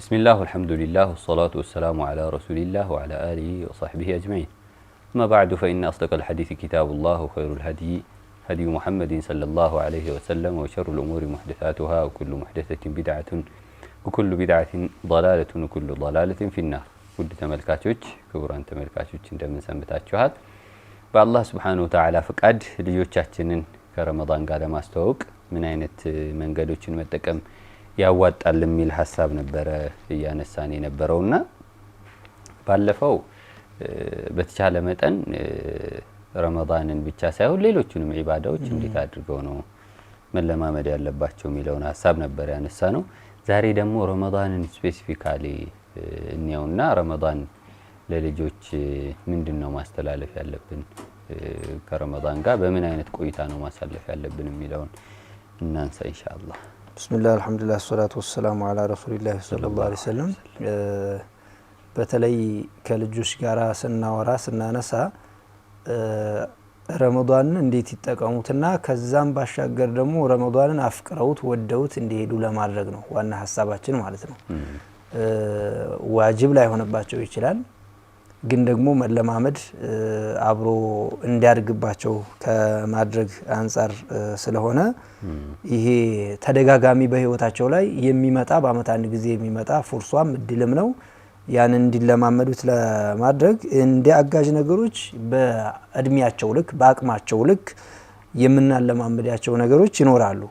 بسم الله والحمد لله والصلاة والسلام على رسول الله وعلى آله وصحبه أجمعين. ما بعد فإن أصدق الحديث كتاب الله وخير الهدي هدي محمد صلى الله عليه وسلم وشر الأمور محدثاتها وكل محدثة بدعة وكل بدعة ضلالة وكل ضلالة في النار. ود تملكاتوች ክቡራን ተመልካቾች እንደምን ሰንብታችኋል? በአላህ Subhanahu Wa Ta'ala ፍቃድ ልጆቻችንን ከረመዳን ጋር ለማስተዋወቅ ምን አይነት መንገዶችን መጠቀም ያዋጣል የሚል ሐሳብ ነበር ያነሳን የነበረውና ባለፈው በተቻለ መጠን ረመዳንን ብቻ ሳይሆን ሌሎችንም ኢባዳዎች እንዴት አድርገው ነው መለማመድ ያለባቸው የሚለውን ሐሳብ ነበር ያነሳነው። ዛሬ ደግሞ ረመዳንን ስፔሲፊካሊ እንየውና ረመዳን ለልጆች ምንድነው ማስተላለፍ ያለብን ከረመዳን ጋር በምን አይነት ቆይታ ነው ማሳለፍ ያለብን የሚለውን እናንሳ ኢንሻአላህ። ብስሚላህ አልহামዱሊላህ ሰላቱ ወሰላሙ ዐላ ረሱሊላህ ሰለላሁ ዐለይሂ ወሰለም። በተለይ ከልጆች ጋራ ስናነሳ ረመዳንን እንዴት ይጠቀሙትና ከዛም ባሻገር ደግሞ ረመዳንን አፍቅረውት ወደውት እንዲሄዱ ለማድረግ ነው ዋና ሐሳባችን ማለት ነው። ዋጅብ ላይ ሆነባቸው ይችላል ግን ደግሞ መለማመድ አብሮ እንዲያድግባቸው ከማድረግ አንፃር ስለሆነ ይሄ ተደጋጋሚ በህይወታቸው ላይ የሚመጣ በአመት አንድ ጊዜ የሚመጣ ፉርሷም እድልም ነው። ያን እንዲለማመዱት ለማድረግ እንደ አጋዥ ነገሮች በእድሜያቸው ልክ በአቅማቸው ልክ የምናለማመዳቸው ነገሮች ይኖራሉ።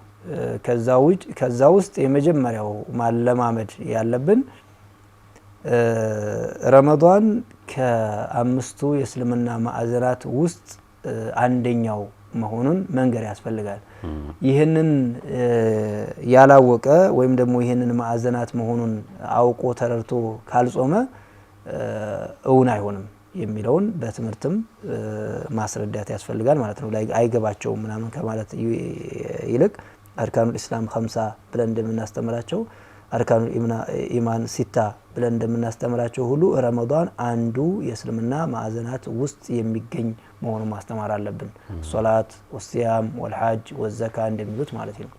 ከዛ ውስጥ የመጀመሪያው ማለማመድ ያለብን ረመዳን ከአምስቱ የእስልምና ማዕዘናት ውስጥ አንደኛው መሆኑን መንገር ያስፈልጋል። ይሄንን ያላወቀ ወይም ደግሞ ይሄንን ማዕዘናት መሆኑን አውቆ ተረድቶ ካልጾመ እውን አይሆንም የሚለውን በትምህርትም ማስረዳት ያስፈልጋል ማለት ነው። አይገባቸውም ምናምን ከማለት ይልቅ አርካኑል ኢስላም 50 ብለን እንደምናስተምራቸው አርካኑል ኢማን 6 ብለን እንደምናስተምራቸው ሁሉ ረመዳን አንዱ የእስልምና ማዕዘናት ውስጥ የሚገኝ መሆኑን ማስተማር አለብን። ሶላት ወሲያም ወልሐጅ ወዘካ እንደሚሉት ማለት ነው።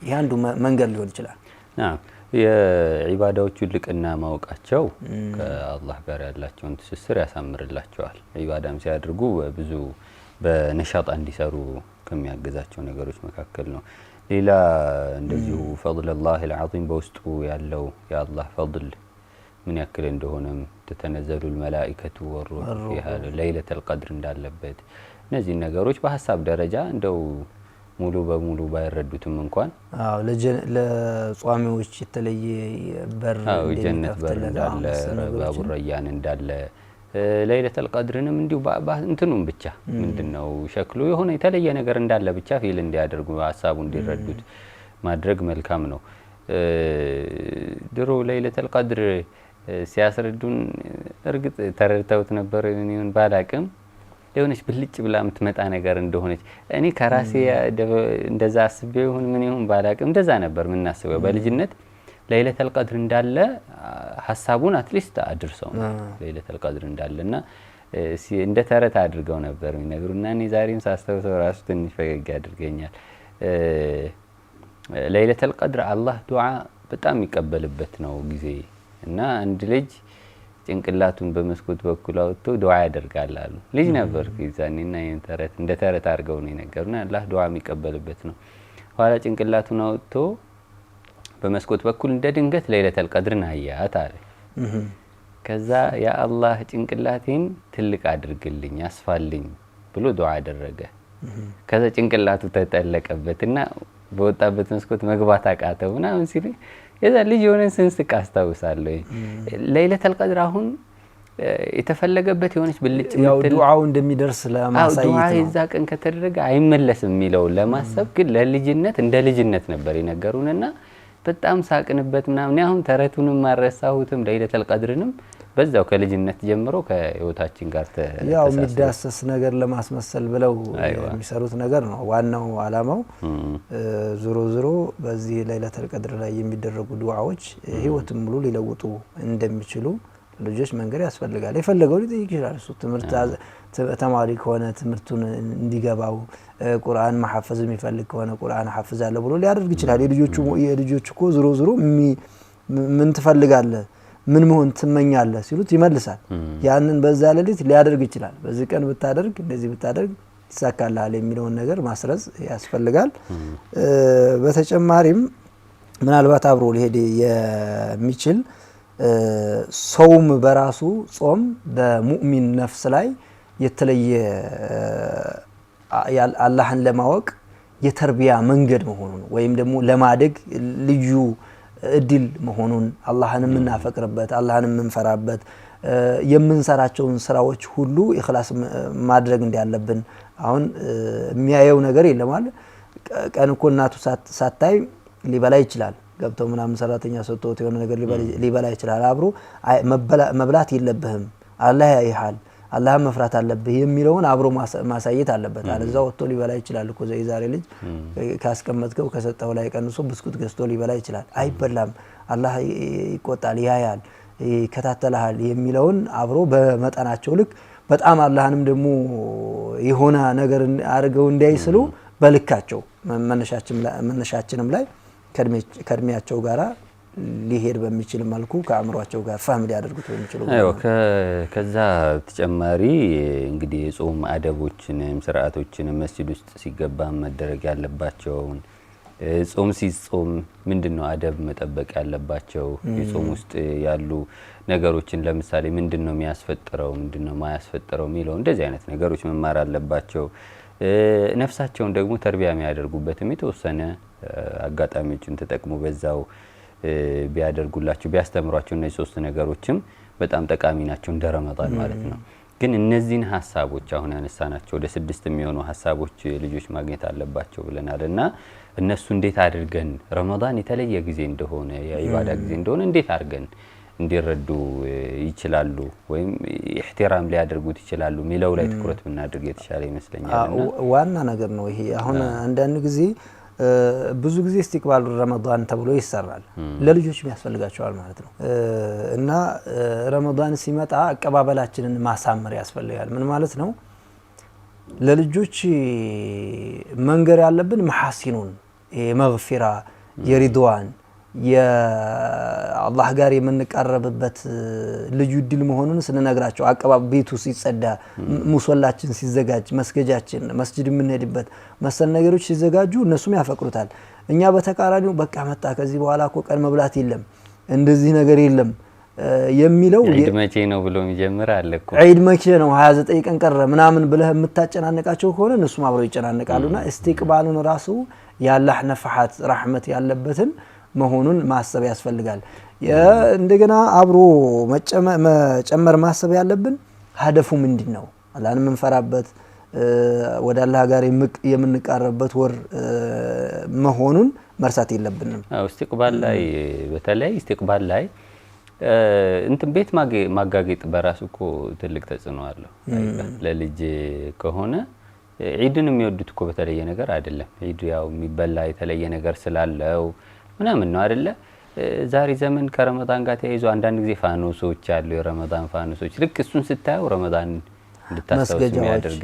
ይሄ አንዱ መንገድ ሊሆን ይችላል። የዒባዳዎቹ ልቅና ማወቃቸው ከአላህ ጋር ያላቸውን ትስስር ያሳምርላቸዋል። ዒባዳም ሲያደርጉ ብዙ በነሻጣ እንዲሰሩ ከሚያገዛቸው ነገሮች መካከል ነው። ሌላ እንደዚሁ ፈድለላህ العظيم በውስጡ ያለው የአላህ ፈድል ምን ያክል እንደሆነም ተተነዘሉ الملائكة والروح فيها ليلة القدر እንዳለበት እነዚህ ነገሮች በሐሳብ ደረጃ እንደው ሙሉ በሙሉ ባይረዱትም እንኳን ለጿሚዎች የተለየ በር ጀነት በር እንዳለ ባቡ ረያን እንዳለ ليلة القدرንም እንዲሁ እንትኑን ብቻ ምንድነው ሸክሉ የሆነ የተለየ ነገር እንዳለ ብቻ ፊል እንዲያደርጉ ሐሳቡ እንዲረዱት ማድረግ መልካም ነው። ድሮ ليلة القدر ሲያስረዱን እርግጥ ተረድተውት ነበር እኔን ባላቅም የሆነች ብልጭ ብላ የምትመጣ ነገር እንደሆነች እኔ ከራሴ እንደዛ አስቤው ይሁን ምን ይሁን ባላቅም እንደዛ ነበር ምናስበው በልጅነት ليلة القدر እንዳለ ሐሳቡን አትሊስት አድርሰው ليلة القدر እንዳለና እንደ ተረት አድርገው ነበር የሚነግሩና እኔ ዛሬም ሳስተውለው ራሱ ትንሽ ፈገግ ያድርገኛል። ليلة القدر አላህ ዱዓ በጣም ይቀበልበት ነው ጊዜ እና አንድ ልጅ ጭንቅላቱን በመስኮት በኩል አውጥቶ ዱዓ ያደርጋል አሉ። ልጅ ነበር ይዛኔና ይሄን ተረት እንደ ተረት አድርገው ነው የነገሩና አላህ ዱዓ የሚቀበልበት ነው። ኋላ ጭንቅላቱን አውጥቶ በመስኮት በኩል እንደ ድንገት ليلة القدر አያት አለ። ከዛ ያ አላህ ጭንቅላቴን ትልቅ አድርግልኝ አስፋልኝ ብሎ ዱዓ አደረገ። ከዛ ጭንቅላቱ ተጠለቀበትና በወጣበት መስኮት መግባት አቃተውና አሁን ሲል የዛ ልጅ የሆነን ስንስቅ አስታውሳለሁ። ليلة القدر አሁን የተፈለገበት የሆነች ብልጭ ያው ዱዓው እንደሚደርስ ለማሳየት ነው። ዱዓ ይዛ ቀን ከተደረገ አይመለስም የሚለው ለማሰብ ግን ለልጅነት እንደ ልጅነት ነበር የነገሩንና በጣም ሳቅንበት ምናምን አሁን ተረቱንም ማረሳሁትም ليلة القدرንም በዛው ከልጅነት ጀምሮ ከህይወታችን ጋር ያው የሚዳሰስ ነገር ለማስመሰል ብለው የሚሰሩት ነገር ነው ዋናው አላማው። ዞሮ በዚህ ليلة القدر ላይ የሚደረጉ ዱዓዎች ህይወትን ሙሉ ሊለውጡ እንደሚችሉ ልጆች መንገር ያስፈልጋል። የፈለገው ሊጠይቅ ይችላል። እሱ ትምህርት ተማሪ ከሆነ ትምህርቱን እንዲገባው ቁርአን ማሐፈዝ የሚፈልግ ከሆነ ቁርአን ሐፍዛለሁ ብሎ ሊያደርግ ይችላል። የልጆቹ እኮ ዝሮ ምን ትፈልጋለህ ምን መሆን ትመኛለህ ሲሉት ይመልሳል ያንን በዛ ሌሊት ሊያደርግ ይችላል በዚህ ቀን ብታደርግ እንደዚህ ብታደርግ ይሳካልሃል የሚለውን ነገር ማስረጽ ያስፈልጋል በተጨማሪም ምናልባት አብሮ ሊሄድ የሚችል ጾም በራሱ ጾም በሙእሚን ነፍስ ላይ የተለየ አላህን ለማወቅ የተርቢያ መንገድ መሆኑን ወይም ደግሞ ለማደግ ልዩ እድል መሆኑን አላህን ምናፈቅርበት አላህን ምንፈራበት የምንሰራቸውን ስራዎች ሁሉ ኢኽላስ ማድረግ እንዲያለብን አሁን የሚያየው ነገር የለም አይደል ቀን እኮ እናቱ ሳታይ ሊበላ ይችላል ገብተው ምናምን ሰራተኛ ሰጥቶት የሆነ ነገር ሊበላ ይችላል አብሮ መብላት የለብህም አላህ ያይሃል አላህ መፍራት አለብህ የሚለውን አብሮ ማሳየት አለበት አለዛው ወጥቶ ሊበላ ይችላል እኮ ዛሬ ልጅ ካስቀመጥከው ከሰጠው ላይ ቀንሶ ብስኩት ገዝቶ ሊበላ ይችላል አይበላም አላህ ይቆጣል ያያል ይከታተላል የሚለውን አብሮ በመጠናቸው ልክ በጣም አላህንም ደግሞ የሆነ ነገር አድርገው እንዳይስሉ በልካቸው መነሻችንም ላይ ከድሚያቸው ጋራ ሊሄድ በሚችል መልኩ ከአምሯቸው ጋር ፈህም ሊያደርጉት በሚችሉ ከዛ ተጨማሪ እንግዲህ የጾም አደቦችንም ስርዓቶችንም መስጂድ ውስጥ ሲገባ መደረግ ያለባቸውን ጾም ሲጾም ምንድነው አደብ መጠበቅ ያለባቸው የጾም ውስጥ ያሉ ነገሮችን ለምሳሌ ምንድነው የሚያስፈጥረው ምንድነው ማያስፈጥረው የሚለው እንደዚህ አይነት ነገሮች መማር አለባቸው ነፍሳቸውን ደግሞ ተርቢያ የሚያደርጉበትም የተወሰነ አጋጣሚዎችን ተጠቅሞ በዛው ቢያደርጉላቸው ቢያስተምሯቸው እነዚህ ሶስት ነገሮችም በጣም ጠቃሚ ናቸው እንደ ረመዳን ማለት ነው ግን እነዚህን ሐሳቦች አሁን ያነሳናቸው ወደ 6 የሚሆኑ ሐሳቦች ልጆች ማግኘት አለባቸው ብለናልና እነሱ እንዴት አድርገን ረመዳን የተለየ ጊዜ እንደሆነ የኢባዳ ጊዜ እንደሆነ እንዴት አድርገን እንዲረዱ ይችላሉ ወይም ኢህቲራም ሊያደርጉት ይችላሉ ሚለው ላይ ትኩረት ብናደርግ የተሻለ ይመስለኛልና ዋና ነገር ነው ይሄ አሁን አንዳንድ ጊዜ ብዙ ጊዜ ኢስቲቅባሉ ረመዳን ተብሎ ይሰራል ለልጆች የሚያስፈልጋቸዋል ማለት ነው እና ረመዳን ሲመጣ አቀባበላችንን ማሳመር ያስፈልጋል ምን ማለት ነው ለልጆች መንገር ያለብን መሐሲኑን የመግፊራ የሪድዋን የአላህ ጋር የምንቀርብበት ልዩ ድል መሆኑን ስንነግራቸው አቀባብ ቤቱ ሲጸዳ ሙሶላችን ሲዘጋጅ መስገጃችን መስጂድ የምንሄድበት መሰል ነገሮች ሲዘጋጁ እነሱም ያፈቅሩታል እኛ በተቃራኒው በቃ መጣ ከዚህ በኋላ እኮ ቀን መብላት የለም እንደዚህ ነገር የለም የሚለው ዒድ መቼ ነው ብሎ የሚጀምር አለ እኮ ዒድ መቼ ነው 29 ቀን ቀረ ምናምን ብለህ የምታጨናነቃቸው ከሆነ እነሱም አብረው ይጨናነቃሉና ኢስቲቅባሉን ራሱ ያላህ ነፍሐት ረህመት ያለበትን መሆኑን ማሰብ ያስፈልጋል እንደገና አብሮ መጨመር ማሰብ ያለብን ሀደፉ ምንድነው አላህን መንፈራበት ወደ አላህ ጋር የምንቃረበት ወር መሆኑን መርሳት የለብንም ኢስቲቅባል ላይ በተለይ ኢስቲቅባል ላይ እንትን ቤት ማጋጌጥ በራሱ እኮ ትልቅ ተጽዕኖ አለው ለልጅ ከሆነ ዒድን የሚወዱት እኮ በተለየ ነገር አይደለም ዒድ ያው የሚበላ የተለየ ነገር ስላለው ምናምን ነው አይደለ ዛሬ ዘመን ከረመዳን ጋር ተያይዞ አንዳንድ ጊዜ ፋኖሶች አሉ የረመዳን ፋኖሶች ልክ እሱን ስታዩ ረመዳን እንድታስታውስ የሚያደርግ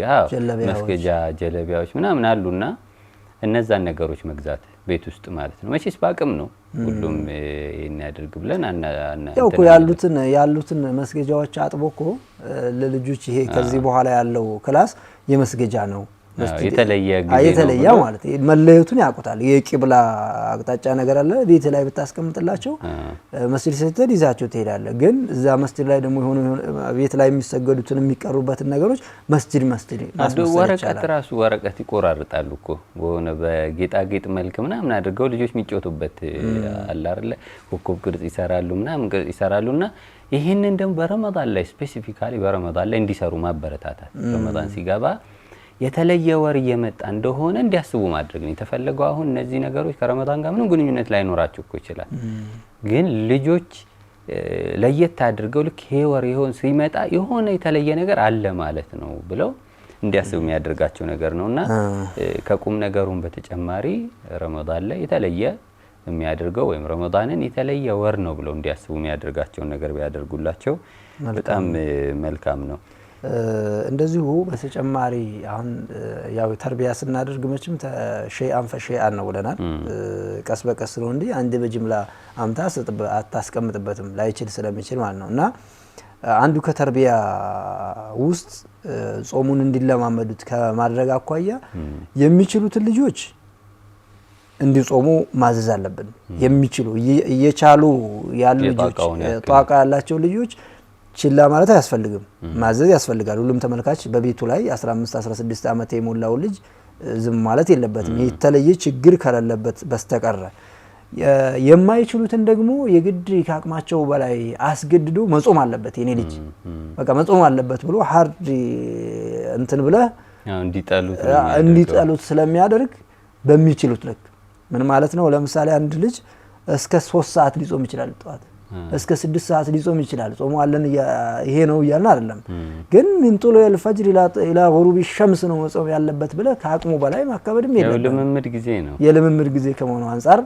መስገጃ ጀለቢያዎች ምናምን አሉና እነዛን ነገሮች መግዛት ቤት ውስጥ ማለት ነው መቼስ ባቅም ነው ሁሉም ይሄን ያድርግ ብለን ያው እኮ ያሉትን መስገጃዎች አጥቦኮ ለልጆች ይሄ ከዚህ በኋላ ያለው ክላስ የመስገጃ ነው የተለየ ማለት መለየቱን ያውቁታል የቂብላ አቅጣጫ ነገር አለ ቤት ላይ ብታስቀምጥላቸው መስጂድ ስትሄድ ይዛቸው ትሄዳለህ ግን እዛ መስጂድ ላይ ደግሞ የሆነ ቤት ላይ የሚሰገዱትን የሚቀሩበትን ነገሮች መስጂድ ወረቀት ራሱ ወረቀት ይቆራርጣሉ እኮ በሆነ በጌጣጌጥ መልክ ምናምን አድርገው ልጆች የሚጮቱበት አለ አይደለ ኮከብ ቅርጽ ይሰራሉ ምናምን ቅርጽ ይሰራሉና ይሄንን ደግሞ በረመዳን ላይ ስፔሲፊካሊ በረመዳን ላይ እንዲሰሩ ማበረታታት ረመዳን ሲገባ የተለየ ወር እየመጣ እንደሆነ እንዲያስቡ ማድረግ ነው የተፈለገው አሁን እነዚህ ነገሮች ከረመዳን ጋር ምንም ግንኙነት ላይ ኖራቸው እኮ ይችላል ግን ልጆች ለየት አድርገው ልክ ይሄ ወር ይሆን ሲመጣ የሆነ የተለየ ነገር አለ ማለት ነው ብለው እንዲያስቡ የሚያደርጋቸው ነገር ነውና ከቁም ነገሩን በተጨማሪ ረመዳን ላይ የተለየ የሚያደርገው ወይም ረመዳንን የተለየ ወር ነው ብለው እንዲያስቡ የሚያደርጋቸው ነገር ቢያደርጉላቸው በጣም መልካም ነው እንደዚሁ በተጨማሪ አሁን ያው ተርቢያ ስናደርግ መቼም ሸይአን ፈሸይአን ነው ብለናል። ቀስ በቀስ ነው እንጂ አንድ በጅምላ አምታ አታስቀምጥበትም ላይችል ስለሚችል ማለት ነው። እና አንዱ ከተርቢያ ውስጥ ጾሙን እንዲለማመዱት ከማድረግ አኳያ የሚችሉትን ልጆች እንዲጾሙ ማዘዝ አለብን። የሚችሉ እየቻሉ ያሉ ልጆች ጧቃ ያላቸው ልጆች ችላ ማለት አያስፈልግም፣ ማዘዝ ያስፈልጋል። ሁሉም ተመልካች በቤቱ ላይ 15 16 ዓመት የሞላው ልጅ ዝም ማለት የለበትም የተለየ ችግር ከሌለበት በስተቀር። የማይችሉትን ደግሞ የግድ ከአቅማቸው በላይ አስገድዶ መጾም አለበት። የኔ ልጅ በቃ መጾም አለበት ብሎ ሀርድ እንትን ብለ እንዲጠሉት ስለሚያደርግ በሚችሉት ልክ ምን ማለት ነው? ለምሳሌ አንድ ልጅ እስከ 3 ሰዓት ሊጾም ይችላል ጧት እስከ 6 ሰዓት ሊጾም ይችላል። ጾሙ አለን ይሄ ነው ይያልና አይደለም ግን ምን ጦሎ የልፈጅር ኢላ غروب الشمس ነው መጾም ያለበት ብለ ከአቅሙ በላይ ማከበድም የለም። የልምምድ ጊዜ ነው። የልምምድ ጊዜ ከመሆኑ አንፃር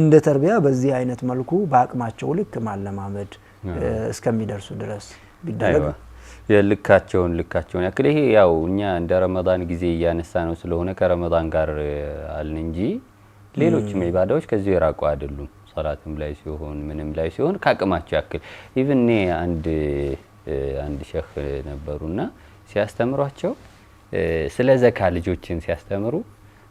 እንደ ተርቢያ በዚህ አይነት መልኩ በአቅማቸው ልክ ማለማመድ እስከሚደርሱ ድረስ ቢደረግ የልካቸውን ያክል ይሄ ያው እኛ እንደ ረመዳን ጊዜ ያነሳ ነው ስለሆነ ከረመዳን ጋር አልን እንጂ ሌሎችም ኢባዳዎች ከዚህ የራቁ አይደሉም። ሰላትም ላይ ሲሆን ምንም ላይ ሲሆን ካቅማቸው ያክል ኢቭን አንድ ሼክ ነበሩና ሲያስተምሯቸው ስለ ዘካ ልጆችን ሲያስተምሩ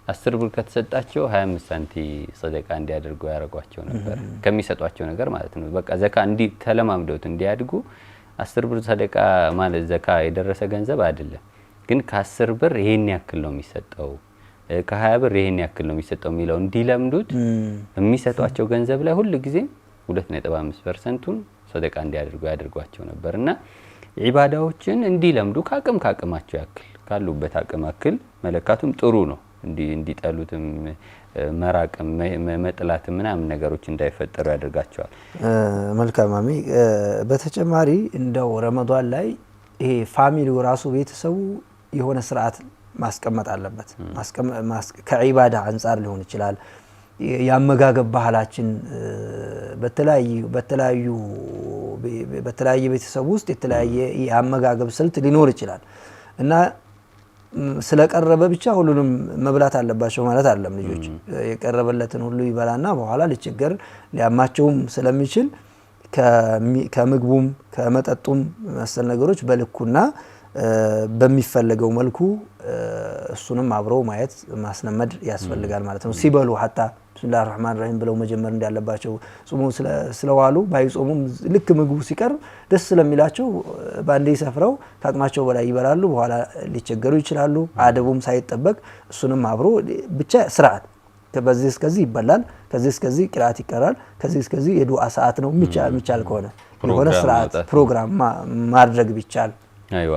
10 ብር ከተሰጣቸው 25 ሳንቲ ሰደቃ እንዲያደርጉ ያረጋቸው ነበር። ከሚሰጧቸው ነገር ማለት ነው። በቃ ዘካ እንዲ ተለማምደውት እንዲያድጉ 10 ብር ሰደቃ ማለት ዘካ የደረሰ ገንዘብ አይደለም፣ ግን ከ10 ብር ይሄን ያክል ነው የሚሰጠው ከ20 ብር ይሄን ያክል ነው የሚሰጠው የሚለው እንዲለምዱት የሚሰጧቸው ገንዘብ ላይ ሁሉ ጊዜ 2.5%ን ሰደቃ እንዲያደርጉ ያደርጓቸው ነበርና ኢባዳዎችን እንዲለምዱ ካቅማቸው ያክል ካሉበት አቅም ያክል መለካቱም ጥሩ ነው። እንዲጠሉትም መራቅም መጥላትም ምናምን ነገሮች እንዳይፈጠሩ ያደርጋቸዋል። መልካም አሚ በተጨማሪ እንደው ረመዳን ላይ ይሄ ፋሚሊው ራሱ ቤተሰቡ የሆነ ስርዓት ማስቀመጥ አለበት። ከዒባዳ አንፃር ሊሆን ይችላል። ያመጋገብ ባህላችን በተለያየ ቤተሰብ ውስጥ የተለያየ ያመጋገብ ስልት ሊኖር ይችላል እና ስለቀረበ ብቻ ሁሉንም መብላት አለባቸው ማለት አይደለም። ልጆች የቀረበለትን ሁሉ ይበላና በኋላ ሊቸገር ሊያማቸውም ስለሚችል ከምግቡም ከመጠጡም መሰል ነገሮች በልኩና በሚፈልገው መልኩ እሱንም አብረው ማየት ማስለመድ ያስፈልጋል ማለት ነው። ሲበሉ ሐታ ቢስሚላሂ الرحمن الرحيم ብለው መጀመር እንዳለባቸው ጾሙ ስለዋሉ ባይጾሙም ልክ ምግቡ ሲቀርብ ደስ ስለሚላቸው ባንዴ ሰፍረው ከአቅማቸው በላይ ይበላሉ። በኋላ ሊቸገሩ ይችላሉ። አደቡም ሳይጠበቅ እሱንም አብሮ ብቻ ስርዓት ከበዚህ እስከዚህ ይበላል፣ ከዚህ እስከዚህ ቂራት ይቀራል፣ ከዚህ እስከዚህ የዱዓ ሰዓት ነው የሚቻል ከሆነ የሆነ ስርዓት ፕሮግራም ማድረግ ቢቻል አይዋ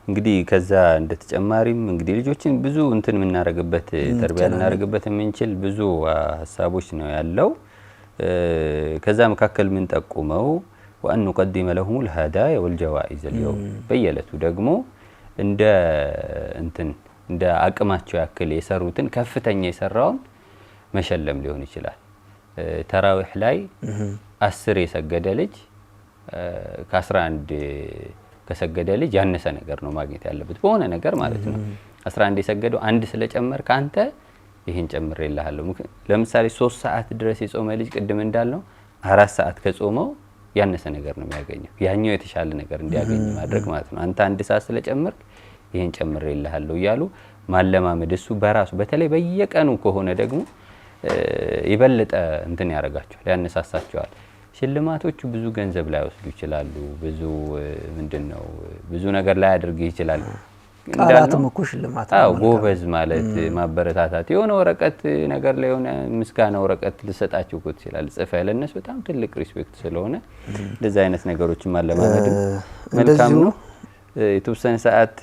እንግዲህ ከዛ እንደተጨማሪም እንግዲህ ልጆችን ብዙ እንትን ምናረግበት ተርቢያ እናረግበት የምንችል ብዙ ሐሳቦች ነው ያለው። ከዛ መካከል ምን ጠቁመው وأن نقدم لهم الهدايا والجوائز اليوم በየለቱ ደግሞ እንደ አቅማቸው ያክል የሰሩትን ከፍተኛ የሰራውን መሸለም ሊሆን ይችላል። ተራዊህ ላይ 10 የሰገደ ልጅ ከ11 ከሰገደ ልጅ ያነሰ ነገር ነው ማግኘት ያለበት በሆነ ነገር ማለት ነው። 11 የሰገደው አንድ ስለጨመር ካንተ ይሄን ጨምሬልሃለሁ። ለምሳሌ 3 ሰዓት ድረስ የጾመ ልጅ ቅድም እንዳልነው 4 ሰዓት ከጾመው ያነሰ ነገር ነው የሚያገኘው። ያኛው የተሻለ ነገር እንዲያገኝ ማድረግ ማለት ነው። አንተ 1 ሰዓት ስለጨመርክ ይሄን ጨምሬልሃለሁ ይያሉ ማለማመድ እሱ በራሱ በተለይ በየቀኑ ከሆነ ደግሞ ይበልጥ እንትን ያረጋቸዋል፣ ያነሳሳቸዋል። ሽልማቶቹ ብዙ ገንዘብ ላይ ወስዱ ይችላሉ። ብዙ ምንድነው ብዙ ነገር ላይ አድርግ ይችላል። ቃላትም እኮ ሽልማት ነው። ጎበዝ ማለት ማበረታታት የሆነ ወረቀት ነገር ላይ የሆነ ምስጋና ወረቀት ልሰጣቸው እኮ ይችላል። ጽፈህ ለነሱ በጣም ትልቅ ሪስፔክት ስለሆነ እንደዛ አይነት ነገሮችን ማለማመድ መልካም ነው። የተወሰነ ሰዓት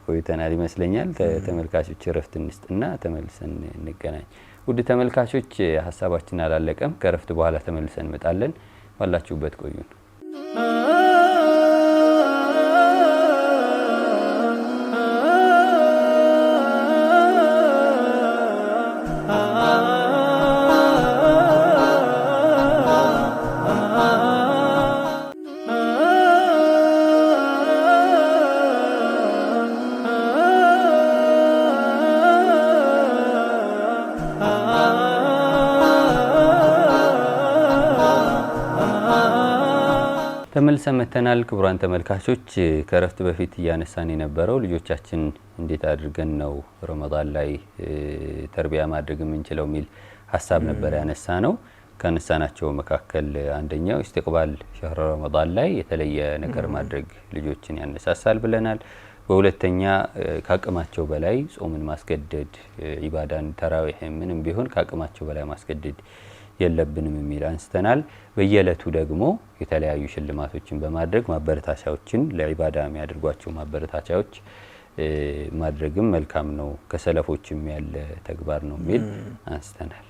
ቆይተናል ይመስለኛል። ተመልካቾች ረፍት እንስጥና ተመልሰን እንገናኝ። ውድ ተመልካቾች ሐሳባችን አላለቀም። ከረፍት በኋላ ተመልሰን እንመጣለን። ባላችሁበት ቆዩን። ተመልሰን መተናል። ክቡራን ተመልካቾች ከረፍት በፊት እያነሳን የነበረው ልጆቻችን እንዴት አድርገን ነው ረመዳን ላይ ተርቢያ ማድረግ የምንችለው ሚል ሐሳብ ነበር ያነሳ ነው። ከነሳናቸው መካከል አንደኛው ኢስቲቅባል ሸህር ረመዳን ላይ የተለየ ነገር ማድረግ ልጆችን ያነሳሳል ብለናል። በሁለተኛ ካቅማቸው በላይ ጾምን ማስገደድ ኢባዳን ተራዊህ ምንም ቢሆን ካቅማቸው በላይ ማስገደድ የለብንም የሚል አንስተናል። በየለቱ ደግሞ የተለያዩ ሽልማቶችን በማድረግ ማበረታቻዎችን ለኢባዳ የሚያደርጓቸው ማበረታቻዎች ማድረግም መልካም ነው፣ ከሰለፎችም ያለ ተግባር ነው የሚል አንስተናል።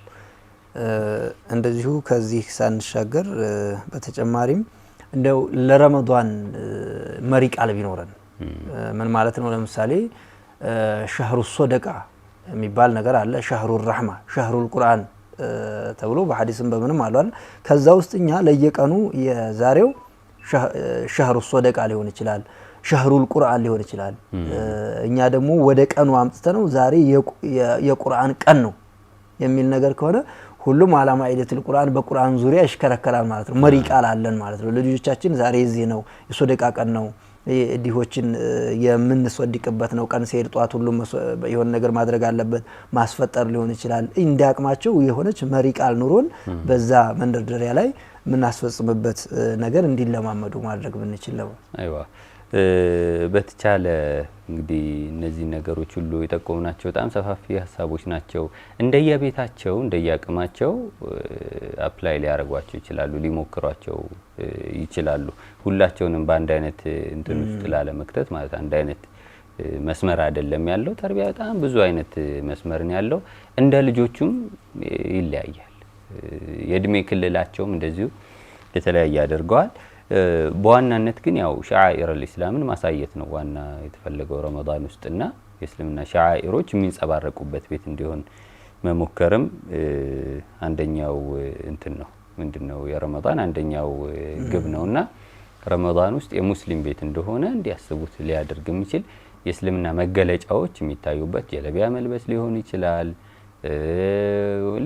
እንደዚሁ ከዚህ ሳንሻገር በተጨማሪም እንደው ለረመዳን መሪ ቃል ቢኖረን ምን ማለት ነው? ለምሳሌ ሸህሩ ሶደቃ የሚባል ነገር አለ። ሸህሩ ረህማ፣ ሸህሩ ቁርአን ተብሎ በሐዲስም በምንም አሏል። ከዛ ውስጥኛ ለየቀኑ የዛሬው ሸህሩ ሶደቃ ሊሆን ይችላል፣ ሸህሩል ቁርአን ሊሆን ይችላል። እኛ ደግሞ ወደ ቀኑ አምጥተነው ዛሬ የቁርአን ቀን ነው የሚል ነገር ከሆነ ሁሉም አላማ ኢደቱል ቁርአን በቁርአን ዙሪያ ይሽከረከራል ማለት ነው። መሪ ቃል አለን ማለት ነው። ልጆቻችን ዛሬ እዚህ ነው የሶደቃ ቀን ነው፣ ዲሆችን የምንስወድቅበት ነው። ቀን ሲሄድ ጧት ሁሉም የሆነ ነገር ማድረግ አለበት፣ ማስፈጠር ሊሆን ይችላል። እንዲያቅማቸው የሆነች መሪ ቃል ኑሮን በዛ መንደርደሪያ ላይ የምናስፈጽምበት ነገር እንዲለማመዱ ማድረግ ብንችል ነው። አይዋ በተቻለ እንግዲህ እነዚህ ነገሮች ሁሉ የጠቆምናቸው በጣም ሰፋፊ ሀሳቦች ናቸው። እንደየቤታቸው እንደየአቅማቸው አፕላይ ሊያደርጓቸው ይችላሉ፣ ሊሞክሯቸው ይችላሉ። ሁላቸውንም በአንድ አይነት እንትን ውስጥ ላለመክተት ማለት አንድ አይነት መስመር አይደለም ያለው። ተርቢያ በጣም ብዙ አይነት መስመር ነው ያለው። እንደ ልጆቹም ይለያያል። የእድሜ ክልላቸውም እንደዚሁ የተለያየ ያደርገዋል። በዋናነት ግን ያው ሻዓኢረል ኢስላምን ማሳየት ነው ዋና የተፈለገው ረመዳን ውስጥና የእስልምና ሻዓኢሮች የሚንጸባረቁበት ቤት እንዲሆን መሞከርም አንደኛው እንትን ነው። ምንድነው የረመዳን አንደኛው ግብ ነውና ረመዳን ውስጥ የሙስሊም ቤት እንደሆነ እንዲያስቡት ሊያደርግ የሚችል የእስልምና መገለጫዎች የሚታዩበት ጀለቢያ መልበስ ሊሆን ይችላል።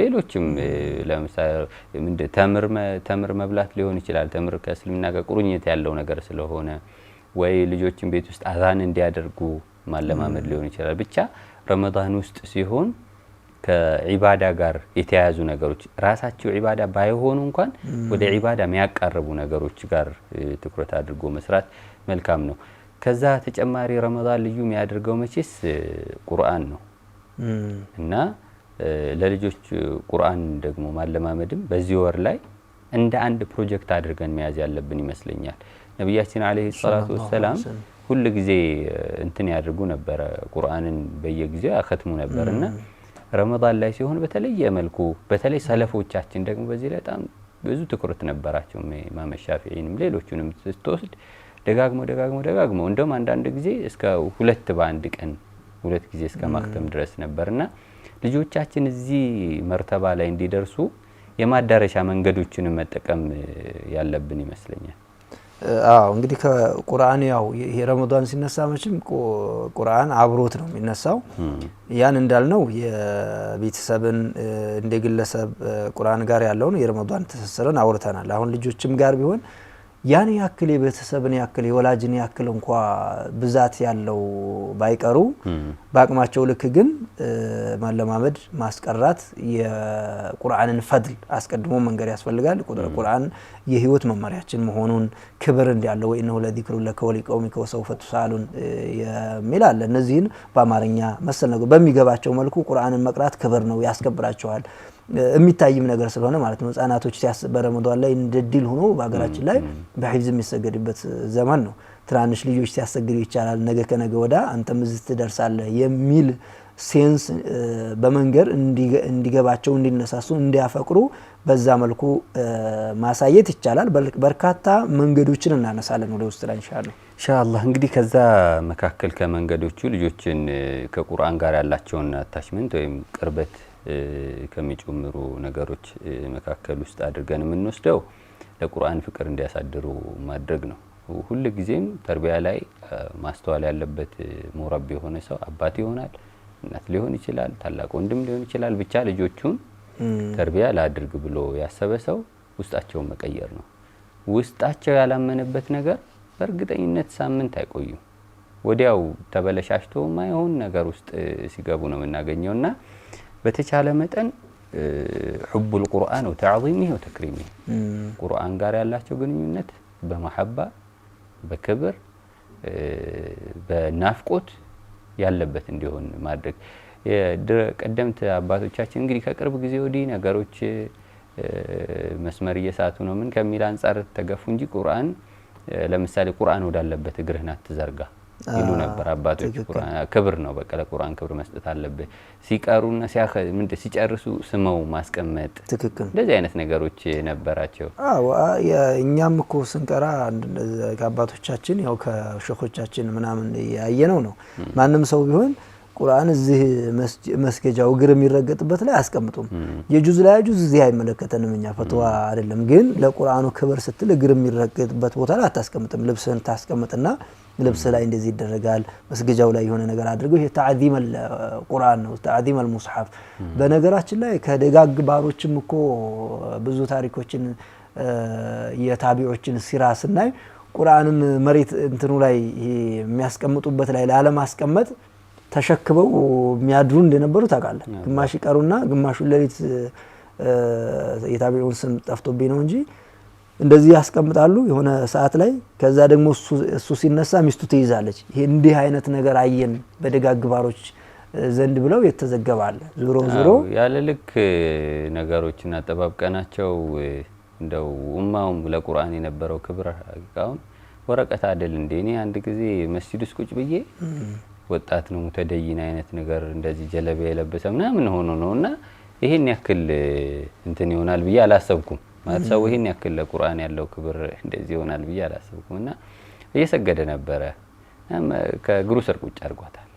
ሌሎችም ለምሳሌ ተምር መብላት ሊሆን ይችላል። ተምር ከእስልምና ጋር ቁርኝት ያለው ነገር ስለሆነ ወይ ልጆችን ቤት ውስጥ አዛን እንዲያደርጉ ማለማመድ ሊሆን ይችላል። ብቻ ረመዳን ውስጥ ሲሆን ከዒባዳ ጋር የተያያዙ ነገሮች ራሳቸው ዒባዳ ባይሆኑ እንኳን ወደ ዒባዳ የሚያቀርቡ ነገሮች ጋር ትኩረት አድርጎ መስራት መልካም ነው። ከዛ ተጨማሪ ረመዳን ልዩ የሚያደርገው መቼስ ቁርአን ነው እና ለልጆች ቁርአን ደግሞ ማለማመድም በዚህ ወር ላይ እንደ አንድ ፕሮጀክት አድርገን መያዝ ያለብን ይመስለኛል። ነብያችን አለይሂ ሰላቱ ወሰላም ሁሉ ጊዜ እንትን ያድርጉ ነበር፣ ቁርአንን በየጊዜው ያختሙ ነበርና ረመዳን ላይ ሲሆን በተለየ መልኩ በተለይ ሰለፎቻችን ደግሞ በዚህ ላይ በጣም ብዙ ትኩረት ነበራቸው። ኢማም ሻፊዒንም ሌሎቹንም ስትወስድ ደጋግሞ እንደውም አንዳንድ ጊዜ እስከ ሁለት በአንድ ቀን ሁለት ጊዜ እስከ ማክተም ድረስ ነበርና ልጆቻችን እዚህ መርተባ ላይ እንዲደርሱ የማዳረሻ መንገዶችን መጠቀም ያለብን ይመስለኛል። እንግዲህ ከቁርአን ያው የረመዳን ሲነሳ መቼም ቁርአን አብሮት ነው የሚነሳው። ያን እንዳልነው የቤተሰብን እንደግለሰብ ቁርአን ጋር ያለውን የረመዳን ትስስርን አውርተናል። አሁን ልጆችም ጋር ቢሆን ያን ያክል የቤተሰብን ያክል የወላጅን ያክል እንኳ ብዛት ያለው ባይቀሩ በአቅማቸው ልክ ግን ማለማመድ ማስቀራት የቁርአንን ፈድል አስቀድሞ መንገር ያስፈልጋል። ቁርአን የህይወት መመሪያችን መሆኑን ክብር እንዲያለው ወኢነሁ ለዚክሩ ለከ ወሊቀውሚከ ወሰውፈ ቱስአሉን የሚል አለ። እነዚህን በአማርኛ መሰል ነገር በሚገባቸው መልኩ ቁርአንን መቅራት ክብር ነው፣ ያስከብራቸዋል። የሚታይም ነገር ስለሆነ ማለት ነው። ህፃናቶች በረመዳን ላይ እንደድል ሆኖ በአገራችን ላይ በሂፍዝ የሚሰገድበት ዘመን ነው። ትናንሽ ልጆች ሲያሰግዱ ይቻላል፣ ነገ ከነገ ወዳ አንተም እዚህ ትደርሳለህ የሚል ሴንስ በመንገር እንዲገባቸው፣ እንዲነሳሱ፣ እንዲያፈቅሩ በዛ መልኩ ማሳየት ይቻላል። በርካታ መንገዶችን እናነሳለን ወደ ውስጥ ላይ ኢንሻአላህ። እንግዲህ ከዛ መካከል ከመንገዶቹ ልጆችን ከቁርአን ጋር ያላቸውን አታችመንት ወይም ቅርበት ከሚጨምሩ ነገሮች መካከል ውስጥ አድርገን የምንወስደው ለቁርአን ፍቅር እንዲያሳድሩ ማድረግ ነው። ሁሉ ጊዜም ተርቢያ ላይ ማስተዋል ያለበት ሙረቢ የሆነ ሰው አባት ይሆናል፣ እናት ሊሆን ይችላል፣ ታላቅ ወንድም ሊሆን ይችላል። ብቻ ልጆቹን ተርቢያ ላድርግ ብሎ ያሰበ ሰው ውስጣቸውን መቀየር ነው። ውስጣቸው ያላመነበት ነገር በእርግጠኝነት ሳምንት አይቆዩም ወዲያው ተበለሻሽቶ ማይሆን ነገር ውስጥ ሲገቡ ነው የምናገኘውና በተቻለ መጠን حب القرآن وتعظيمه وتكريمه ቁርአን ጋር ያላቸው ግንኙነት በመሐባ በክብር በናፍቆት ያለበት እንዲሆን ማድረግ የቀደምት አባቶቻችን እንግዲህ ከቅርብ ጊዜ ወዲህ ነገሮች መስመር እየሳቱ ነው ምን ከሚል አንፃር ተገፉ እንጂ ቁርአን ለምሳሌ ቁርአን ወዳለበት እግርህን አትዘርጋ ይሉ ነበር አባቶች ቁርአን ክብር ነው በቃ ለቁርአን ክብር መስጠት አለበት ሲቀሩና ሲጨርሱ ስመው ማስቀመጥ ትክክል እንደዚህ አይነት ነገሮች ነበራቸው እኛም እኮ ስንቀራ ከአባቶቻችን ያው ከሸኾቻችን ምናምን ያየነው ነው ማንንም ሰው ቢሆን ቁርአን እዚህ መስገጃው እግር የሚረገጥበት ላይ አስቀምጡም የጁዝ ላይ ጁዝ እዚህ አይመለከተንም እኛ ፈትዋ አይደለም ግን ለቁርአኑ ክብር ስትል እግር የሚረገጥበት ቦታ ላይ አታስቀምጥም ልብስን ታስቀምጥና ልብስ ላይ እንደዚህ ይደረጋል መስገጃው ላይ የሆነ ነገር አድርገው ይሄ ተዓዚም القرآن ነው ተዓዚም المصحف በነገራችን ላይ ከደጋግ ባሮችም እኮ ብዙ ታሪኮችን የታቢዖችን ሲራ ስናይ ቁርአንን መሬት እንትኑ ላይ የሚያስቀምጡበት ላይ ለማስቀመጥ ተሸክበው የሚያድሩ እንደነበሩ ታውቃለህ ግማሽ ይቀሩና ግማሹ ለሊት የታቢዑን ስም ጠፍቶብኝ ነው እንጂ እንደዚህ ያስቀምጣሉ የሆነ ሰዓት ላይ ከዛ ደግሞ እሱ ሲነሳ ሚስቱ ትይዛለች ይሄ እንዲህ አይነት ነገር አየን በደጋግ ባሮች ዘንድ ብለው የተዘገባለ ዙሮ ያለ ልክ ነገሮችን አጠባብቀናቸው እንደው ኡማውም ለቁርአን የነበረው ክብር አቃውን ወረቀት አይደል እንደኔ አንድ ጊዜ መስጂድ ውስጥ ቁጭ ብዬ ወጣት ነው ተደይና አይነት ነገር እንደዚህ ጀለበ የለበሰ ምናምን ሆኖ ነውና ይሄን ያክል እንትን ይሆናል ብዬ አላሰብኩም ማለት ሰው ይሄን ያክል ለቁርአን ያለው ክብር እንደዚህ ይሆናል ብዬ አላሰብኩምና እየሰገደ ነበር ከእግሩ ስር ቁጭ አርጓታል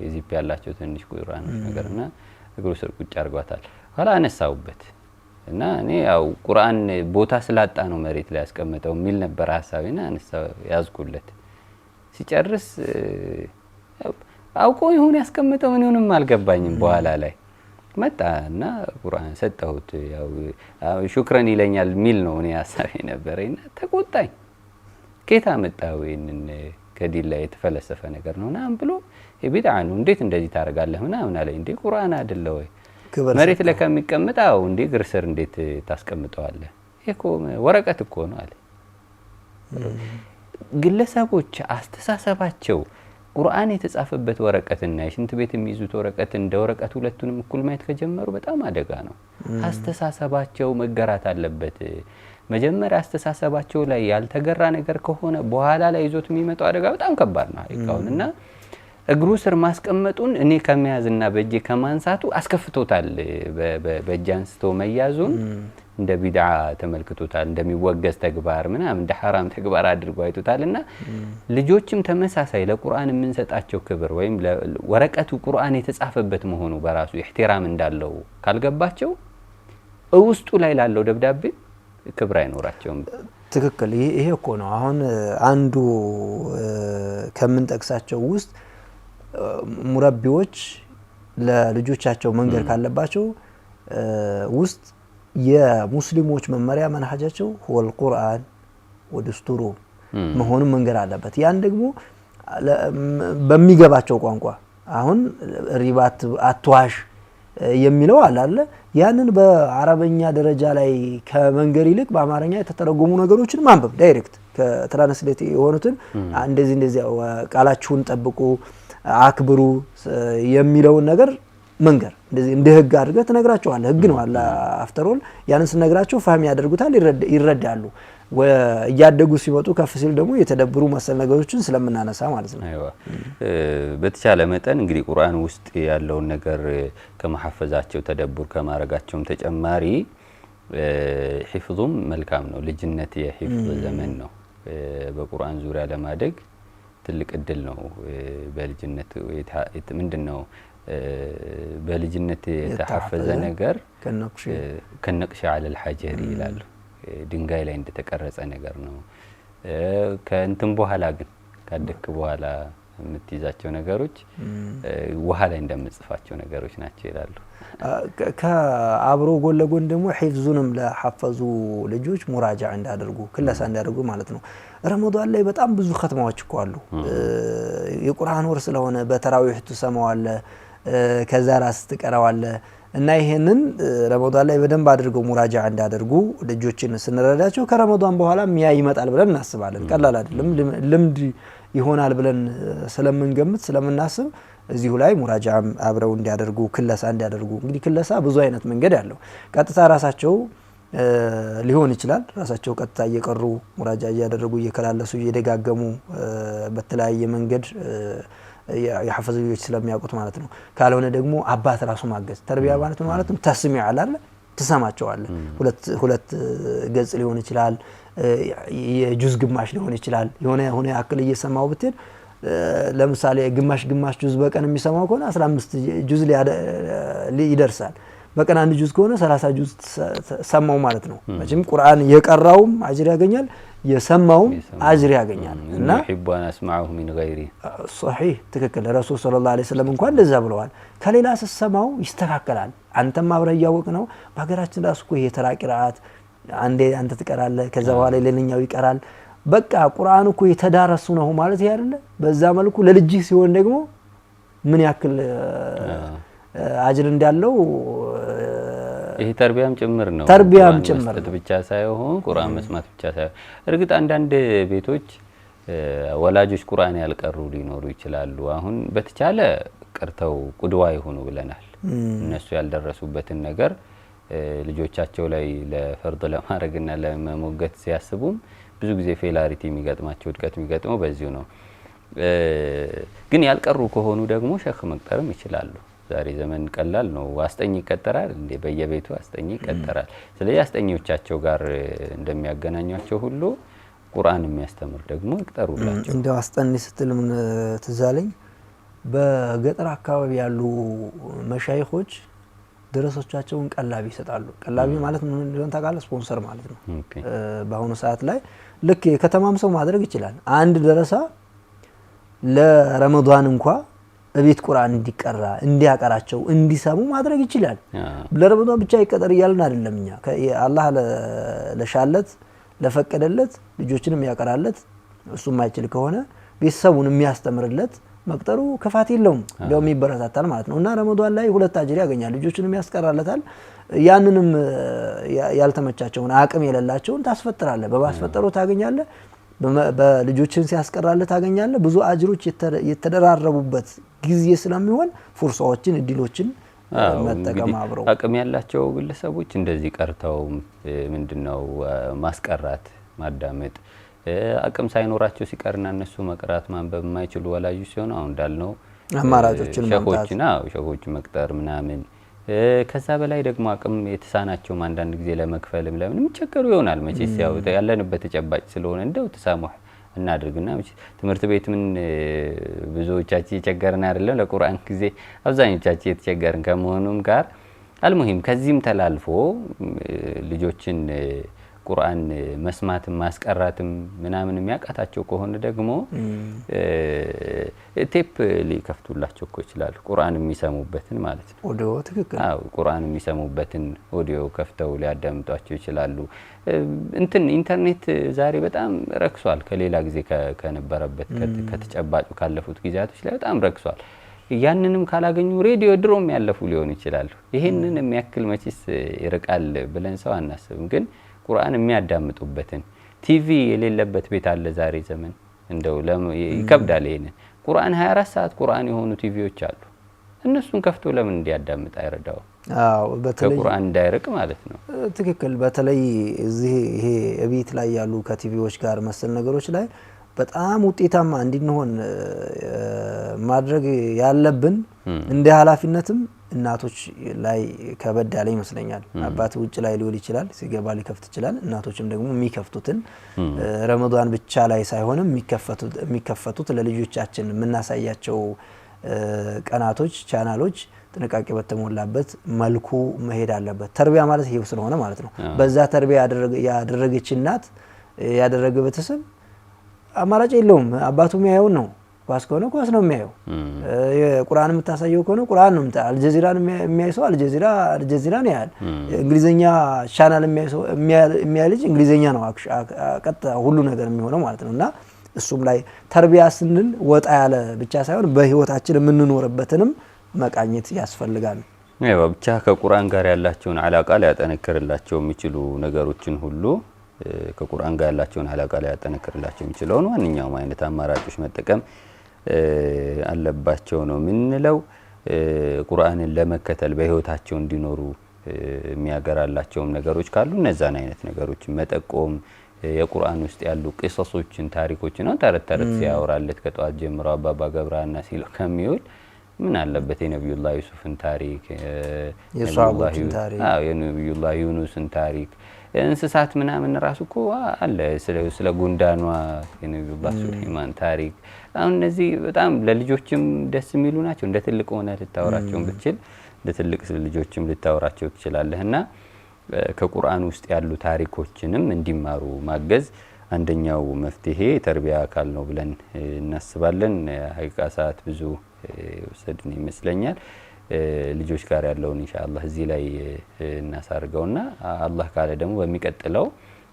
የዚፕ ያላቸው ትንሽ ቁርአን ነገርና እግሩ ስር ቁጭ አርጓታል ኋላ አነሳውበት እና እኔ ያው ቁርአን ቦታ ስላጣ ነው መሬት ላይ ያስቀመጠው ሚል ነበር ሐሳቤና አነሳው ያዝኩለት ሲጨርስ አውቆ ይሁን ያስቀመጠው ምን ይሁንም አልገባኝም በኋላ ላይ መጣና ቁርአን ሰጠሁት ያው ሹክራን ይለኛል ሚል ነው እኔ ሐሳቤ ነበርና ተቆጣኝ ከታ መጣው ይሄንን ከዲል ላይ የተፈለሰፈ ነገር ነውና ብሎ የቢድዓ ነው እንዴት እንደዚህ ታረጋለህ ምናምን አለ እንዴ ቁርአን አይደለ ወይ መሬት ላይ ከሚቀመጣው እንዴ ግርሰር እንዴት ታስቀምጠዋለህ እኮ ወረቀት እኮ ነው አለ ግለሰቦች አስተሳሰባቸው ቁርአን የተጻፈበት ወረቀትና የሽንት ቤት የሚይዙት ወረቀት እንደ ወረቀት ሁለቱንም እኩል ማየት ከጀመሩ በጣም አደጋ ነው አስተሳሰባቸው መገራት አለበት መጀመሪያ አስተሳሰባቸው ላይ ያልተገራ ነገር ከሆነ በኋላ ላይ ይዞት የሚመጣው አደጋ በጣም ከባድ ነው አይካውንና እግሩ ስር ማስቀመጡን እኔ ከመያዝና በእጄ ከማንሳቱ አስከፍቶታል በእጃንስቶ መያዙን እንደ ቢድዓ ተመልክቶታል እንደሚወገዝ ተግባር ምናምን እንደ حرام ተግባር አድርጎ አይቶታልና ልጆችም ተመሳሳይ ለቁርአን የምንሰጣቸው ክብር ወይም ወረቀቱ ቁርአን የተጻፈበት መሆኑ በራሱ ኢህቲራም እንዳለው ካልገባቸው ውስጡ ላይ ላለው ደብዳቤ ክብር አይኖራቸውም ትክክል ይሄ እኮ ነው አሁን አንዱ ከምን ጠቅሳቸው ውስጥ ሙረቢዎች ለልጆቻቸው መንገር ካለባቸው ውስጥ የሙስሊሞች መመሪያ መንሃጃቸው هو القرآن ወድስቱሩ መሆኑን መንገር አለበት ያን ደግሞ በሚገባቸው ቋንቋ አሁን ሪባት አትዋሽ የሚለው አለ ያንን በአረበኛ ደረጃ ላይ ከመንገር ይልቅ በአማርኛ የተተረጎሙ ነገሮችን ማንበብ ዳይሬክት ከትራንስሌት የሆኑትን እንደዚህ ቃላችሁን ጠብቁ አክብሩ የሚለው ነገር መንገር እንደዚህ እንደ ህግ አድርገህ ተነግራቸዋል ህግ ነው አላ አፍተሮል ያንን ስነግራቸው ፋህም ያደርጉታል ይረዳሉ ወያደጉ ሲመጡ ከፍ ሲል ደግሞ የተደብሩ መሰል ነገሮችን ስለምናነሳ ማለት ነው አይዋ በተቻለ መጠን እንግዲህ ቁርአን ውስጥ ያለው ነገር ከመሐፈዛቸው ተደብር ከማረጋቸውም ተጨማሪ ሒፍዙም መልካም ነው ልጅነት የሒፍዝ ዘመን ነው በቁርአን ዙሪያ ለማደግ ትልቅ እድል ነው በልጅነት ምንድነው በልጅነት የተሐፈዘ ነገር ከነቅሽ على الحجر ይላሉ ድንጋይ ላይ እንደተቀረጸ ነገር ነው ከእንትን በኋላ ግን ካደክ በኋላ የምትይዛቸው ነገሮች ውሃ ላይ እንደምጽፋቸው ነገሮች ናቸው ይላሉ። ከአብሮ ጎን ለጎን ደግሞ ሒፍዙንም ለሐፈዙ ልጆች ሙራጃዓ እንዳደርጉ ክለሳ እንዳደርጉ ማለት ነው። ረመዳን ላይ በጣም ብዙ ختማዎች እኮ አሉ። የቁርአን ወር ስለሆነ በተራዊህ ተሰማዋለ ከዛ ራስ ተቀራዋለ እና ይሄንን ረመዳን ላይ በደንብ አድርገው ሙራጃዓ እንዳደርጉ ልጆችን ስንረዳቸው ከረመዳን በኋላ ሚያ ይመጣል ብለን እናስባለን። ቀላል አይደለም፣ ልምድ ይሆናል ብለን ስለምንገምት ስለምናስብ እዚሁ ላይ ሙራጃዓ አብረው እንዲያደርጉ ክለሳ እንዲያደርጉ። እንግዲህ ክለሳ ብዙ አይነት መንገድ ያለው ቀጥታ ራሳቸው ሊሆን ይችላል። ራሳቸው ቀጥታ እየቀሩ ሙራጃዓ እያደረጉ እየከላለሱ እየደጋገሙ በተለያየ መንገድ የሐፈዙ ልጆች ስለሚያውቁት ማለት ነው። ካልሆነ ደግሞ አባት ራሱ ማገዝ ተርቢያ ማለት ነው ተስሚዕ አላለ ተሰማቸዋለ ሁለት ገጽ ሊሆን ይችላል፣ የጁዝ ግማሽ ሊሆን ይችላል። የሆነ ያክል እየሰማው ብትል ለምሳሌ ግማሽ ጁዝ በቀን የሚሰማው ከሆነ 15 ጁዝ ይደርሳል። በቀን አንድ ጁዝ ከሆነ 30 ጁዝ ሰማው ማለት ነው። መቼም ቁርአን የቀራውም አጅር ያገኛል፣ የሰማውም አጅር ያገኛል። እና ይحبون اسمعه من غيره صحيح ትክክል። ረሱል ሰለላሁ ዐለይሂ ወሰለም እንኳን እንደዛ ብለዋል። ከሌላ ሰማው ይስተካከላል። አንተም አብረህ ያወቅ ነው። በሀገራችን ራሱ እኮ የተራ ቂራአት አንተ ትቀራለህ፣ ከዛ በኋላ ሌላኛው ይቀራል። በቃ ቁርአን እኮ የተዳረሱ ነው ማለት ያለ። በዛ መልኩ ለልጅህ ሲሆን ደግሞ ምን ያክል አጅር እንዳለው ይሄ ተርቢያም ጭምር ነው። ተርቢያም ጭምር ብቻ ሳይሆን ቁርአን መስማት ብቻ ሳይሆን እርግጥ አንዳንድ ቤቶች ወላጆች ቁርአን ያልቀሩ ሊኖሩ ይችላሉ። አሁን በተቻለ ቀርተው ቁድዋ ይሆኑ ብለናል። እነሱ ያልደረሱበትን ነገር ልጆቻቸው ላይ ለፈርድ ለማድረግና ለመሞገት ሲያስቡም ብዙ ጊዜ ፌላሪቲ የሚገጥማቸው ውድቀት የሚገጥመው በዚሁ ነው። ግን ያልቀሩ ከሆኑ ደግሞ ሸኽ መቅጠርም ይችላሉ። ዛሬ ዘመን ቀላል ነው። አስጠኝ ይቀጠራል እንዴ? በየቤቱ አስጠኝ ይቀጠራል። ስለዚህ አስጠኞቻቸው ጋር እንደሚያገናኟቸው ሁሉ ቁርአን የሚያስተምር ደግሞ ይቀጠሩላቸው። እንደው አስጠኝ ስትል ምን ትዛለኝ፣ በገጠር አካባቢ ያሉ መሻይኾች ደረሶቻቸውን ቀላቢ ይሰጣሉ። ቀላቢ ማለት ምን እንደሆነ ታውቃለህ? ስፖንሰር ማለት ነው። በአሁኑ ሰዓት ላይ ልክ የከተማም ሰው ማድረግ ይችላል። አንድ ደረሳ ለረመዳን እንኳን እቤት ቁርአን እንዲቀራ እንዲያቀራቸው እንዲሰሙ ማድረግ ይችላል። ለረመዳን ብቻ ይቀጠር ይያልና አይደለም። እኛ አላህ ለሻለት ለፈቀደለት ልጆችንም ያቀራለት እሱ ማይችል ከሆነ ቤተሰቡን የሚያስተምርለት መቅጠሩ ከፋት የለውም፣ እንደውም ይበረታታል ማለት ነው። እና ረመዳን ላይ ሁለት አጅር ያገኛል። ልጆችንም ያስቀራለታል። ያንንም ያልተመቻቸውን አቅም የሌላቸውን ታስፈጥራለህ። በማስፈጠሩ ታገኛለህ። በልጆችን ሲያስቀራለህ ታገኛለህ። ብዙ አጅሮች የተደራረቡበት ጊዜ ስለሚሆን ፍርሳዎችን እድሎችን መጠቀም አብረው አቅም ያላቸው ግለሰቦች እንደዚህ ቀርተው ምንድነው ማስቀራት ማዳመጥ አቅም ሳይኖራቸው ሲቀርና እነሱ መቅራት ማንበብ የማይችሉ ወላጆች ሲሆኑ አሁን እንዳልነው አማራጮችን ሸኾች መቅጠር ምናምን ከዛ በላይ ደግሞ አቅም የተሳናቸው አንዳንድ ጊዜ ለመክፈልም ለምንም ቸገሩ ይሆናል። መቼስ ያው ያለንበት ተጨባጭ ስለሆነ እንደው ተሳሙህ እናድርግና ትምህርት ቤት ምን ብዙዎቻችን የቸገርን አይደለም። ለቁርአን ጊዜ አብዛኞቻችን የተቸገርን ከመሆኑም ጋር አልሙሂም ከዚህም ተላልፎ ልጆችን ቁርአን መስማትም ማስቀራትም ምናምን የሚያቃታቸው ከሆነ ደግሞ ቴፕ ሊከፍቱላቸው ይችላል። ቁርአን የሚሰሙበትን ማለት ነው። ኦዲዮ ትክክል። አዎ ቁርአን የሚሰሙበትን ኦዲዮ ከፍተው ሊያዳምጧቸው ይችላሉ። ኢንተርኔት ዛሬ በጣም ረክሷል። ከሌላ ጊዜ ከነበረበት ከተጨባጩ ካለፉት ጊዜያቶች ላይ በጣም ረክሷል። ያንንም ካላገኙ ሬዲዮ ድሮም ያለፉ ሊሆን ይችላል። ይሄንን የሚያክል መቼስ ይርቃል ብለን ሰው አናስብም። ግን ቁርአን የሚያዳምጡበትን ቲቪ የሌለበት ቤት አለ ዛሬ ዘመን። እንደው ይከብዳል። ይሄንን ቁርአን 24 ሰዓት ቁርአን የሆኑ ቲቪዎች አሉ። እነሱን ከፍቶ ለምን እንዲያዳምጥ አይረዳው? በተለይ ቁርአን እንዳይርቅ ማለት ነው። ትክክል። በተለይ እዚህ ይሄ እቤት ላይ ያሉ ከቲቪዎች ጋር መሰል ነገሮች ላይ በጣም ውጤታማ እንድንሆን ማድረግ ያለብን እንደ ኃላፊነትም እናቶች ላይ ከበድ ያለ ይመስለኛል። አባት ውጭ ላይ ሊውል ይችላል፣ ሲገባ ሊከፍት ይችላል። እናቶችም ደግሞ የሚከፍቱትን ረመዳን ብቻ ላይ ሳይሆንም የሚከፈቱት ለልጆቻችን የምናሳያቸው ቀናቶች ቻናሎች ጥንቃቄ በተሞላበት መልኩ መሄድ አለበት። ተርቢያ ማለት ይሄው ስለሆነ ማለት ነው። በዛ ተርቢያ ያደረገች እናት ያደረገ ቤተሰብ አማራጭ የለውም። አባቱ የሚያየው ነው። ኳስ ከሆነ ኳስ ነው የሚያየው። የቁርአን የምታሳየው ከሆነ ቁርአን ነው የምታየው። አልጀዚራን የሚያይ ሰው አልጀዚራን ያያል። እንግሊዘኛ ቻናል የሚያይ ልጅ እንግሊዘኛ ነው ቀጥታ ሁሉ ነገር የሚሆነው ማለት ነውና እሱም ላይ ተርቢያ ስንል ወጣ ያለ ብቻ ሳይሆን በህይወታችን የምንኖርበትንም መቃኘት ያስፈልጋል። ያው ብቻ ከቁርአን ጋር ያላቸውን አላቃ ሊያጠነክርላቸው የሚችሉ ነገሮችን ሁሉ ከቁርአን ጋር ያላቸውን አላቃ ሊያጠነክርላቸው የሚችለውን ማንኛውም አይነት አማራጮች መጠቀም አለባቸው ነው የምንለው። ቁርአንን ለመከተል በህይወታቸው እንዲኖሩ የሚያገራላቸውም ነገሮች ካሉ እነዛን አይነት ነገሮች መጠቆም የቁርአን ውስጥ ያሉ ቂሶሶችን ታሪኮችን ነው ተረት ሲያወራለት ከጧት ጀምሮ አባባ ገብረሃና ሲል ከሚውል ምን አለበት የነብዩላህ ዩሱፍን ታሪክ የነብዩላህ ዩኑስን ታሪክ እንስሳት ምናምን ራሱ እኮ አለ ስለ ጉንዳኗ የነብዩላህ ሱለይማን ታሪክ አሁን እነዚህ በጣም ለልጆችም ደስ የሚሉ ናቸው። እንደ ትልቅ ሆነ ልታወራቸው ብትችል ለትልቅ ልጆችም ልታወራቸው ትችላለህና ከቁርአን ውስጥ ያሉ ታሪኮችንም እንዲማሩ ማገዝ አንደኛው መፍትሄ ተርቢያ አካል ነው ብለን እናስባለን። ሀቂቃ ሰዓት ብዙ ወሰድን ይመስለኛል። ልጆች ጋር ያለውን ኢንሻአላህ እዚህ ላይ እናሳርገውና አላህ ካለ ደግሞ በሚቀጥለው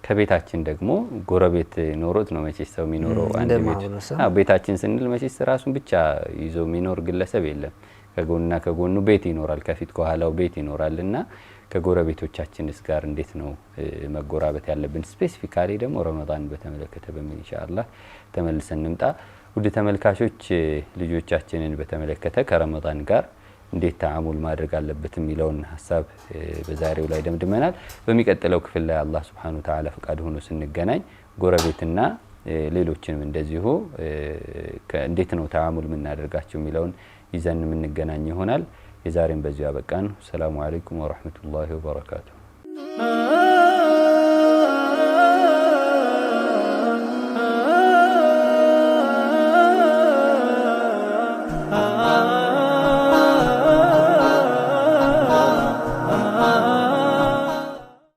ከቤታችን ደግሞ ጎረቤት ኖሮት ነው መቼስ ሰው የሚኖረው አንድ ቤት ቤታችን ስንል መቼስ ራሱን ብቻ ይዞ የሚኖር ግለሰብ የለም። ከጎንና ከጎኑ ቤት ይኖራል፣ ከፊት ከኋላው ቤት ይኖራልና ከጎረቤቶቻችንስ ጋር እንዴት ነው መጎራበት ያለብን? ስፔሲፊካሊ ደግሞ ረመዳን በተመለከተ በሚል ኢንሻአላህ ተመልሰን እንምጣ። ውድ ተመልካቾች ልጆቻችንን በተመለከተ ከረመዳን ጋር እንዴት ተዓሙል ማድረግ አለበት የሚለውን ሐሳብ በዛሬው ላይ ደምድመናል። በሚቀጥለው ክፍል ላይ አላህ Subhanahu Wa Ta'ala ፈቃድ ሆኖ ስንገናኝ ጎረቤትና ሌሎችንም እንደዚሁ እንዴት ነው ተዓሙል የምናደርጋቸው የሚለውን ይዘን የምንገናኝ ይሆናል። የዛሬን በዚሁ አበቃን። ሰላም አለይኩም ወራህመቱላሂ ወበረካቱ።